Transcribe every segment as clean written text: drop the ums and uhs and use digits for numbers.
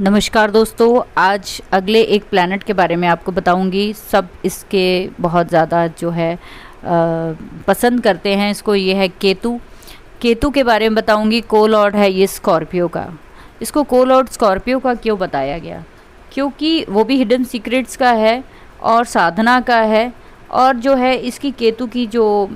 नमस्कार दोस्तों, आज अगले एक प्लैनेट के बारे में आपको बताऊंगी। सब इसके बहुत ज़्यादा जो है पसंद करते हैं इसको। ये है केतु। केतु के बारे में बताऊंगी। को-लॉर्ड है ये स्कॉर्पियो का। इसको को-लॉर्ड स्कॉर्पियो का क्यों बताया गया? क्योंकि वो भी हिडन सीक्रेट्स का है और साधना का है, और जो है इसकी केतु की जो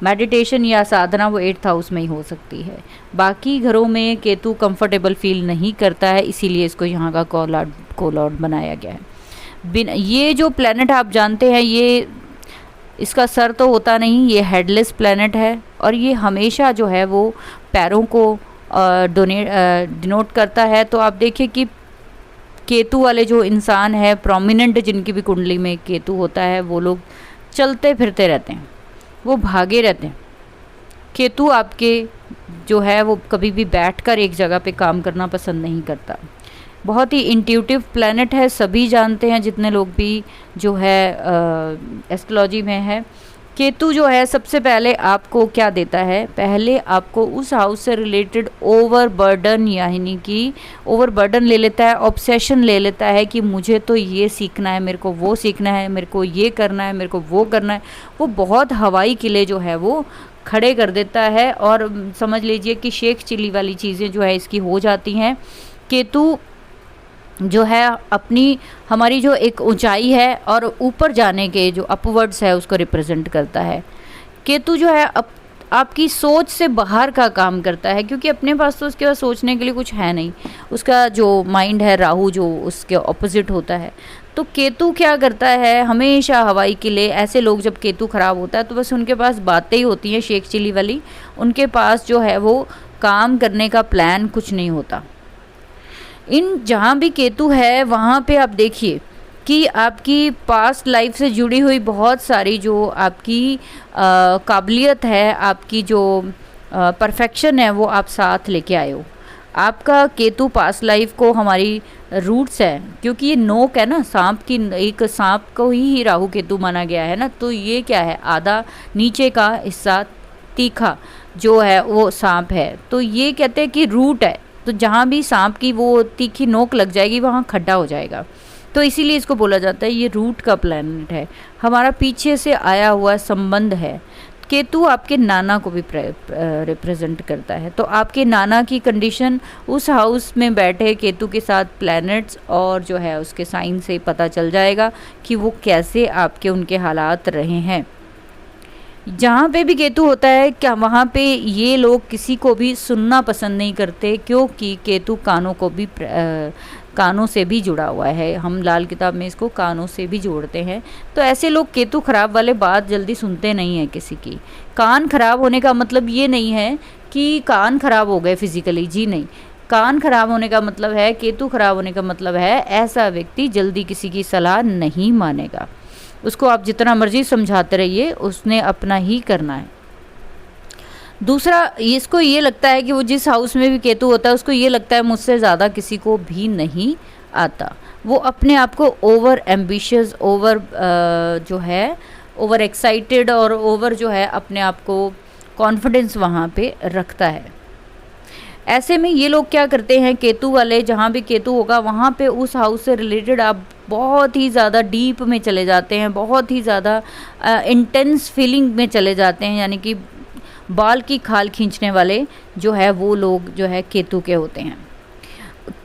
मेडिटेशन या साधना वो 8th हाउस में ही हो सकती है। बाकी घरों में केतु कंफर्टेबल फील नहीं करता है, इसीलिए इसको यहाँ का को-लॉर्ड बनाया गया है। ये जो प्लैनेट आप जानते हैं, ये इसका सर तो होता नहीं, ये हेडलेस प्लैनेट है, और ये हमेशा जो है वो पैरों को डिनोट करता है। तो आप देखिए कि केतु वाले जो इंसान है, प्रोमिनेंट जिनकी भी कुंडली में केतु होता है, वो लोग चलते फिरते रहते हैं, वो भागे रहते हैं। केतु आपके जो है वो कभी भी बैठकर एक जगह पे काम करना पसंद नहीं करता। बहुत ही इंट्यूटिव प्लैनेट है, सभी जानते हैं जितने लोग भी जो है एस्ट्रोलॉजी में है। केतु जो है सबसे पहले आपको क्या देता है? पहले आपको उस हाउस से रिलेटेड ओवरबर्डन, यानी कि ओवरबर्डन ले लेता है, ऑब्सेशन ले लेता है कि मुझे तो ये सीखना है, मेरे को वो सीखना है, मेरे को ये करना है, मेरे को वो करना है। वो बहुत हवाई किले जो है वो खड़े कर देता है, और समझ लीजिए कि शेख चिल्ली वाली चीज़ें जो है इसकी हो जाती हैं। केतु जो है अपनी हमारी जो एक ऊंचाई है और ऊपर जाने के जो अपवर्ड्स है उसको रिप्रेजेंट करता है। केतु जो है आपकी सोच से बाहर का काम करता है, क्योंकि अपने पास तो उसके पास सोचने के लिए कुछ है नहीं। उसका जो माइंड है राहु, जो उसके ऑपोजिट होता है। तो केतु क्या करता है? हमेशा हवाई किले। ऐसे लोग जब केतु खराब होता है तो बस उनके पास बातें ही होती हैं शेख चिल्ली वाली। उनके पास जो है वो काम करने का प्लान कुछ नहीं होता। इन जहाँ भी केतु है वहाँ पे आप देखिए कि आपकी पास्ट लाइफ से जुड़ी हुई बहुत सारी जो आपकी काबिलियत है, आपकी जो परफेक्शन है, वो आप साथ लेके आए हो। आपका केतु पास्ट लाइफ को हमारी रूट्स है, क्योंकि ये नोक है ना सांप की, एक सांप को ही राहु केतु माना गया है ना। तो ये क्या है? आधा नीचे का हिस्सा तीखा जो है वो सांप है। तो ये कहते हैं कि रूट है, तो जहाँ भी सांप की वो तीखी नोक लग जाएगी वहाँ खड्डा हो जाएगा। तो इसीलिए इसको बोला जाता है ये रूट का प्लैनेट है, हमारा पीछे से आया हुआ संबंध है। केतु आपके नाना को भी रिप्रेजेंट करता है। तो आपके नाना की कंडीशन उस हाउस में बैठे केतु के साथ प्लैनेट्स और जो है उसके साइन से पता चल जाएगा कि वो कैसे आपके उनके हालात रहे हैं। जहाँ पे भी केतु होता है क्या वहाँ पे ये लोग किसी को भी सुनना पसंद नहीं करते, क्योंकि केतु कानों को भी कानों से भी जुड़ा हुआ है। हम लाल किताब में इसको कानों से भी जोड़ते हैं। तो ऐसे लोग केतु खराब वाले बात जल्दी सुनते नहीं हैं किसी की। कान खराब होने का मतलब ये नहीं है कि कान खराब हो गए फिजिकली, जी नहीं। कान खराब होने का मतलब है, केतु खराब होने का मतलब है ऐसा व्यक्ति जल्दी किसी की सलाह नहीं मानेगा। उसको आप जितना मर्जी समझाते रहिए, उसने अपना ही करना है। दूसरा, इसको ये लगता है कि वो जिस हाउस में भी केतु होता है उसको ये लगता है मुझसे ज़्यादा किसी को भी नहीं आता। वो अपने आप को ओवर एम्बिशियस, ओवर जो है ओवर एक्साइटेड और ओवर जो है अपने आप को कॉन्फिडेंस वहाँ पे रखता है। ऐसे में ये लोग क्या करते हैं, केतु वाले जहाँ भी केतु होगा वहाँ पे उस हाउस से रिलेटेड आप बहुत ही ज़्यादा डीप में चले जाते हैं, बहुत ही ज़्यादा इंटेंस फीलिंग में चले जाते हैं। यानी कि बाल की खाल खींचने वाले जो है वो लोग जो है केतु के होते हैं।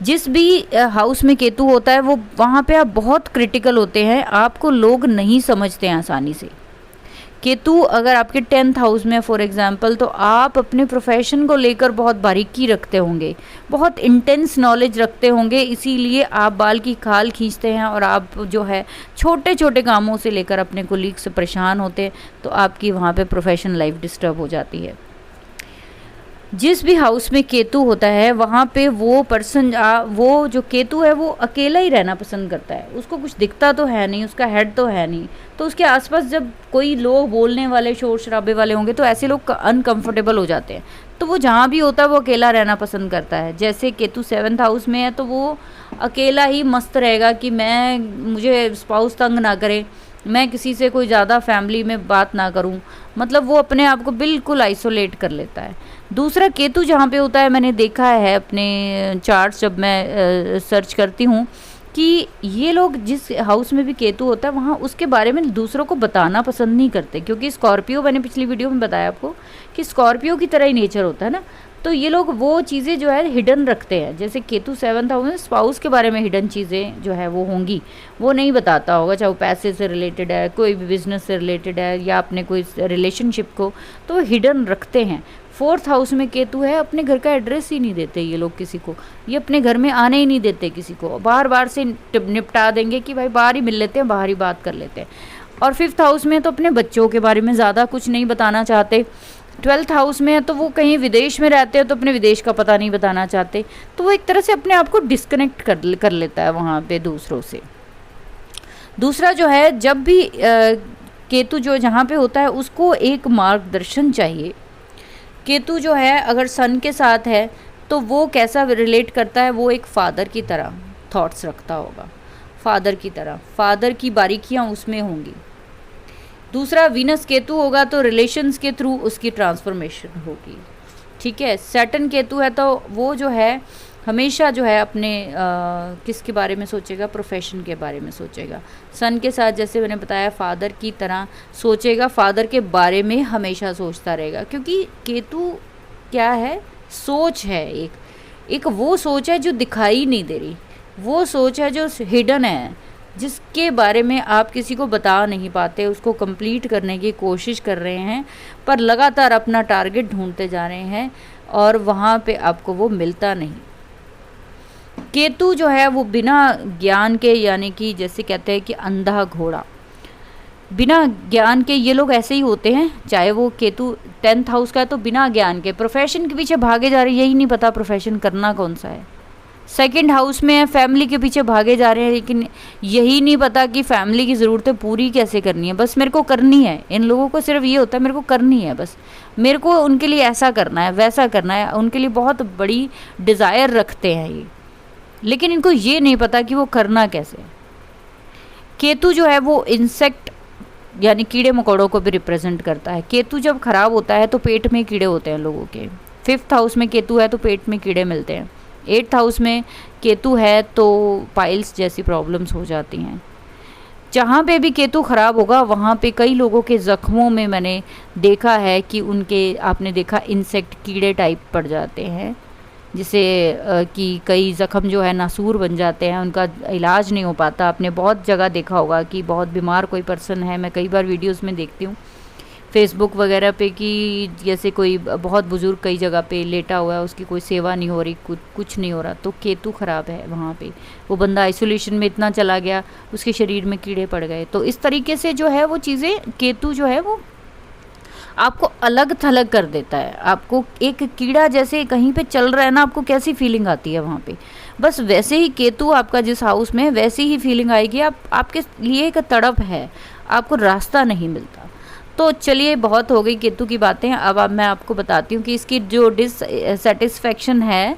जिस भी हाउस में केतु होता है वो वहाँ पे आप बहुत क्रिटिकल होते हैं, आपको लोग नहीं समझते हैं आसानी से। केतु अगर आपके 10th हाउस में फॉर एग्जांपल, तो आप अपने प्रोफेशन को लेकर बहुत बारीकी रखते होंगे, बहुत इंटेंस नॉलेज रखते होंगे, इसीलिए आप बाल की खाल खींचते हैं और आप जो है छोटे छोटे कामों से लेकर अपने कोलीग से परेशान होते हैं। तो आपकी वहाँ पे प्रोफेशनल लाइफ डिस्टर्ब हो जाती है। जिस भी हाउस में केतु होता है वहाँ पे वो पर्सन, वो जो केतु है वो अकेला ही रहना पसंद करता है। उसको कुछ दिखता तो है नहीं, उसका हेड तो है नहीं, तो उसके आसपास जब कोई लोग बोलने वाले, शोर शराबे वाले होंगे तो ऐसे लोग अनकंफर्टेबल हो जाते हैं। तो वो जहाँ भी होता है वो अकेला रहना पसंद करता है। जैसे केतु 7th हाउस में है तो वो अकेला ही मस्त रहेगा कि मुझे स्पाउस तंग ना करे, मैं किसी से कोई ज़्यादा फैमिली में बात ना करूं, मतलब वो अपने आप को बिल्कुल आइसोलेट कर लेता है। दूसरा केतु जहाँ पे होता है, मैंने देखा है अपने चार्ट्स जब मैं सर्च करती हूँ कि ये लोग जिस हाउस में भी केतु होता है वहाँ उसके बारे में दूसरों को बताना पसंद नहीं करते, क्योंकि स्कॉर्पियो, मैंने पिछली वीडियो में बताया आपको कि स्कॉर्पियो की तरह ही नेचर होता है ना, तो ये लोग वो चीज़ें जो है हिडन रखते हैं। जैसे केतु 7th हाउस में स्पाउस के बारे में हिडन चीज़ें जो है वो होंगी, वो नहीं बताता होगा, चाहे वो पैसे से रिलेटेड है, कोई भी बिजनेस से रिलेटेड है, या अपने कोई रिलेशनशिप को, तो वो हिडन रखते हैं। 4th हाउस में केतु है, अपने घर का एड्रेस ही नहीं देते ये लोग किसी को, ये अपने घर में आने ही नहीं देते किसी को, बार बार से निपटा देंगे कि भाई बाहर ही मिल लेते हैं, बाहर ही बात कर लेते हैं। और 5th हाउस में तो अपने बच्चों के बारे में ज़्यादा कुछ नहीं बताना चाहते। 12th हाउस में है तो वो कहीं विदेश में रहते हैं तो अपने विदेश का पता नहीं बताना चाहते, तो वो एक तरह से अपने आप को डिस्कनेक्ट कर लेता है वहाँ पे दूसरों से। दूसरा जो है, जब भी केतु जो जहाँ पे होता है उसको एक मार्गदर्शन चाहिए। केतु जो है अगर सन के साथ है तो वो कैसा रिलेट करता है, वो एक फादर की तरह थॉट्स रखता होगा, फादर की तरह, फादर की बारीकियाँ उसमें होंगी। दूसरा वीनस केतु होगा तो रिलेशंस के थ्रू उसकी ट्रांसफॉर्मेशन होगी, ठीक है। सैटर्न केतु है तो वो जो है हमेशा जो है अपने किसके बारे में सोचेगा, प्रोफेशन के बारे में सोचेगा। सन के साथ जैसे मैंने बताया फादर की तरह सोचेगा, फादर के बारे में हमेशा सोचता रहेगा, क्योंकि केतु क्या है, सोच है, एक वो सोच है जो दिखाई नहीं दे रही, वो सोच है जो हिडन है, जिसके बारे में आप किसी को बता नहीं पाते, उसको कंप्लीट करने की कोशिश कर रहे हैं, पर लगातार अपना टारगेट ढूंढते जा रहे हैं और वहाँ पे आपको वो मिलता नहीं। केतु जो है वो बिना ज्ञान के, यानी कि जैसे कहते हैं कि अंधा घोड़ा, बिना ज्ञान के ये लोग ऐसे ही होते हैं। चाहे वो केतु 10th हाउस का है तो बिना ज्ञान के प्रोफेशन के पीछे भागे जा रहे हैं, यही नहीं पता प्रोफेशन करना कौन सा है। 2nd हाउस में है, फैमिली के पीछे भागे जा रहे हैं, लेकिन यही नहीं पता कि फैमिली की ज़रूरतें पूरी कैसे करनी है, बस मेरे को करनी है। इन लोगों को सिर्फ ये होता है मेरे को करनी है, बस मेरे को उनके लिए ऐसा करना है, वैसा करना है, उनके लिए बहुत बड़ी डिज़ायर रखते हैं ये, लेकिन इनको ये नहीं पता कि वो करना कैसे। केतु जो है वो इंसेक्ट यानी कीड़े मकोड़ों को भी रिप्रेजेंट करता है। केतु जब खराब होता है तो पेट में कीड़े होते हैं लोगों के। 5th हाउस में केतु है तो पेट में कीड़े मिलते हैं। 8th हाउस में केतु है तो पाइल्स जैसी प्रॉब्लम्स हो जाती हैं। जहाँ पे भी केतु ख़राब होगा वहाँ पे कई लोगों के ज़ख्मों में मैंने देखा है कि उनके, आपने देखा इंसेक्ट कीड़े टाइप पड़ जाते हैं, जिसे कि कई ज़ख्म जो है नासूर बन जाते हैं, उनका इलाज नहीं हो पाता। आपने बहुत जगह देखा होगा कि बहुत बीमार कोई पर्सन है, मैं कई बार वीडियोस में देखती हूँ फेसबुक वगैरह पे कि जैसे कोई बहुत बुज़ुर्ग कई जगह पे लेटा हुआ है, उसकी कोई सेवा नहीं हो रही, कुछ नहीं हो रहा, तो केतु ख़राब है वहाँ पे। वो बंदा आइसोलेशन में इतना चला गया, उसके शरीर में कीड़े पड़ गए। तो इस तरीके से जो है वो चीज़ें, केतु जो है वो आपको अलग थलग कर देता है। आपको एक कीड़ा जैसे कहीं पे चल रहा है ना, आपको कैसी फीलिंग आती है वहाँ पे, बस वैसे ही केतु आपका जिस हाउस में वैसी ही फीलिंग आएगी। आपके लिए एक तड़प है, आपको रास्ता नहीं मिलता। तो चलिए बहुत हो गई केतु की बातें। अब मैं आपको बताती हूँ कि इसकी जो डिससेटिस्फैक्शन है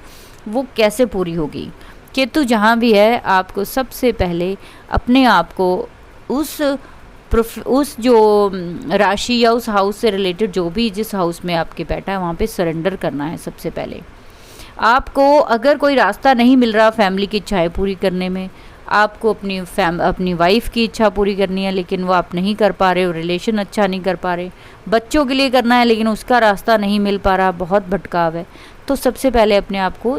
वो कैसे पूरी होगी। केतु जहाँ भी है आपको सबसे पहले अपने आप को उस जो राशि या उस हाउस से रिलेटेड जो भी जिस हाउस में आपके बैठा है वहाँ पे सरेंडर करना है। सबसे पहले आपको अगर कोई रास्ता नहीं मिल रहा फैमिली की इच्छाएं पूरी करने में, आपको अपनी वाइफ की इच्छा पूरी करनी है लेकिन वो आप नहीं कर पा रहे हो, रिलेशन अच्छा नहीं कर पा रहे, बच्चों के लिए करना है लेकिन उसका रास्ता नहीं मिल पा रहा, बहुत भटकाव है, तो सबसे पहले अपने आप को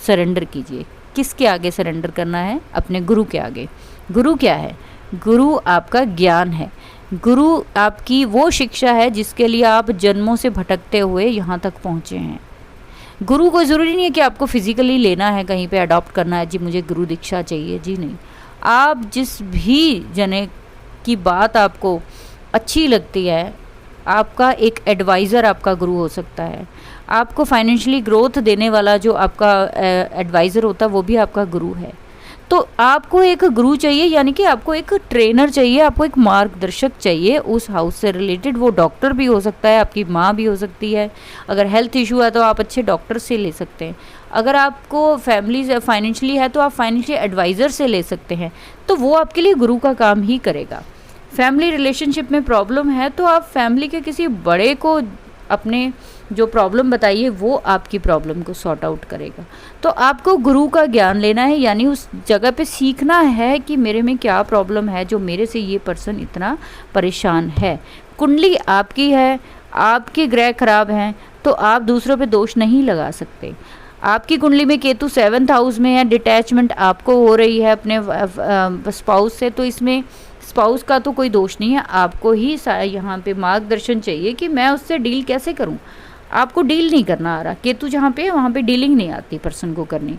सरेंडर कीजिए। किसके आगे सरेंडर करना है? अपने गुरु के आगे। गुरु क्या है? गुरु आपका ज्ञान है, गुरु आपकी वो शिक्षा है जिसके लिए आप जन्मों से भटकते हुए यहाँ तक पहुँचे हैं। गुरु को ज़रूरी नहीं है कि आपको फिज़िकली लेना है, कहीं पे अडॉप्ट करना है, जी मुझे गुरु दीक्षा चाहिए, जी नहीं। आप जिस भी जने की बात आपको अच्छी लगती है, आपका एक एडवाइज़र आपका गुरु हो सकता है। आपको फाइनेंशियली ग्रोथ देने वाला जो आपका एडवाइज़र होता है वो भी आपका गुरु है। तो आपको एक गुरु चाहिए, यानी कि आपको एक ट्रेनर चाहिए, आपको एक मार्गदर्शक चाहिए उस हाउस से रिलेटेड। वो डॉक्टर भी हो सकता है, आपकी माँ भी हो सकती है। अगर हेल्थ इशू है तो आप अच्छे डॉक्टर से ले सकते हैं। अगर आपको फैमिली से फाइनेंशियली है तो आप फाइनेंशियल एडवाइज़र से ले सकते हैं। तो वो आपके लिए गुरु का काम ही करेगा। फैमिली रिलेशनशिप में प्रॉब्लम है तो आप फैमिली के किसी बड़े को अपने जो प्रॉब्लम बताइए, वो आपकी प्रॉब्लम को सॉर्ट आउट करेगा। तो आपको गुरु का ज्ञान लेना है, यानी उस जगह पे सीखना है कि मेरे में क्या प्रॉब्लम है जो मेरे से ये पर्सन इतना परेशान है। कुंडली आपकी है, आपके ग्रह खराब हैं तो आप दूसरों पे दोष नहीं लगा सकते। आपकी कुंडली में केतु 7th हाउस में है, डिटैचमेंट आपको हो रही है अपने स्पाउस से, तो इसमें स्पाउस का तो कोई दोष नहीं है, आपको ही यहाँ पे मार्गदर्शन चाहिए कि मैं उससे डील कैसे करूँ। आपको डील नहीं करना आ रहा, केतु जहाँ पे है वहाँ पे डीलिंग नहीं आती पर्सन को करनी,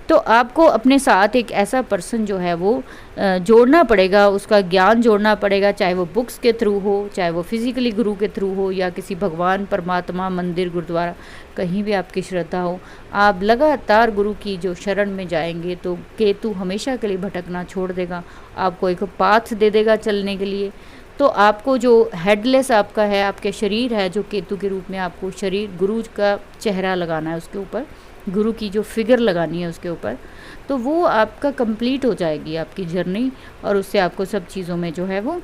तो आपको अपने साथ एक ऐसा पर्सन जो है वो जोड़ना पड़ेगा, उसका ज्ञान जोड़ना पड़ेगा, चाहे वो बुक्स के थ्रू हो, चाहे वो फिजिकली गुरु के थ्रू हो, या किसी भगवान परमात्मा मंदिर गुरुद्वारा कहीं भी आपकी श्रद्धा हो। आप लगातार गुरु की जो शरण में जाएंगे तो केतु हमेशा के लिए भटकना छोड़ देगा, आपको एक पाथ दे देगा चलने के लिए। तो आपको जो हेडलेस आपका है, आपके शरीर है जो केतु के रूप में, आपको शरीर गुरु का चेहरा लगाना है उसके ऊपर, गुरु की जो फिगर लगानी है उसके ऊपर, तो वो आपका कंप्लीट हो जाएगी आपकी जर्नी, और उससे आपको सब चीज़ों में जो है वो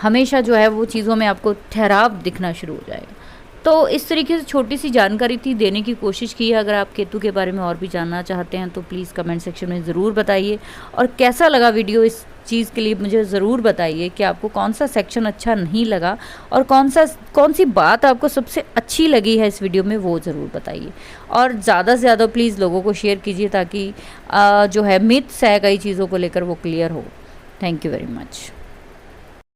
हमेशा जो है वो चीज़ों में आपको ठहराव दिखना शुरू हो जाएगा। तो इस तरीके से छोटी सी जानकारी थी, देने की कोशिश की है। अगर आप केतु के बारे में और भी जानना चाहते हैं तो प्लीज़ कमेंट सेक्शन में ज़रूर बताइए, और कैसा लगा वीडियो इस चीज़ के लिए मुझे ज़रूर बताइए कि आपको कौन सा सेक्शन अच्छा नहीं लगा और कौन सी बात आपको सबसे अच्छी लगी है इस वीडियो में, वो ज़रूर बताइए। और ज़्यादा से ज़्यादा प्लीज़ लोगों को शेयर कीजिए ताकि जो है मिथ्स है कई चीज़ों को लेकर वो क्लियर हो। Thank you very much.